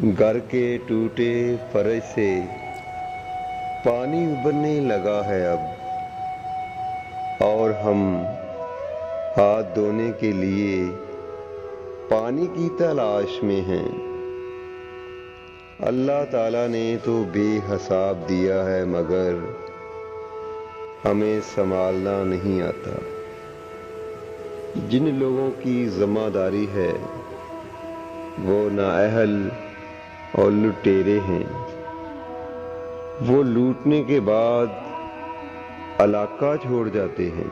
घर के टूटे फर्श से पानी उबलने लगा है अब, और हम हाथ धोने के लिए पानी की तलाश में हैं। अल्लाह ताला ने तो बेहिसाब दिया है, मगर हमें संभालना नहीं आता। जिन लोगों की जिम्मेदारी है वो नाअहल और लुटेरे हैं। वो लूटने के बाद इलाका छोड़ जाते हैं,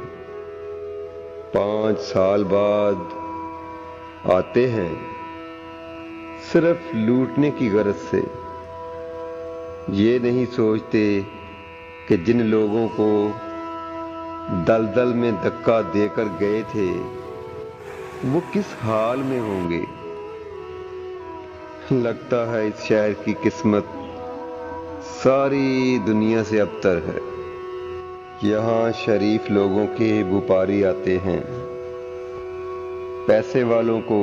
5 साल बाद आते हैं सिर्फ लूटने की गर्ज से। ये नहीं सोचते कि जिन लोगों को दलदल में धक्का देकर गए थे वो किस हाल में होंगे। लगता है इस शहर की किस्मत सारी दुनिया से अबतर है। यहाँ शरीफ लोगों के व्यापारी आते हैं, पैसे वालों को,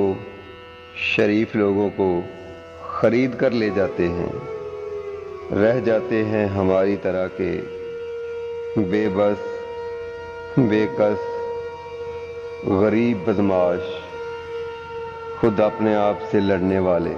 शरीफ लोगों को खरीद कर ले जाते हैं। रह जाते हैं हमारी तरह के बेबस, बेकस, गरीब बदमाश, खुद अपने आप से लड़ने वाले।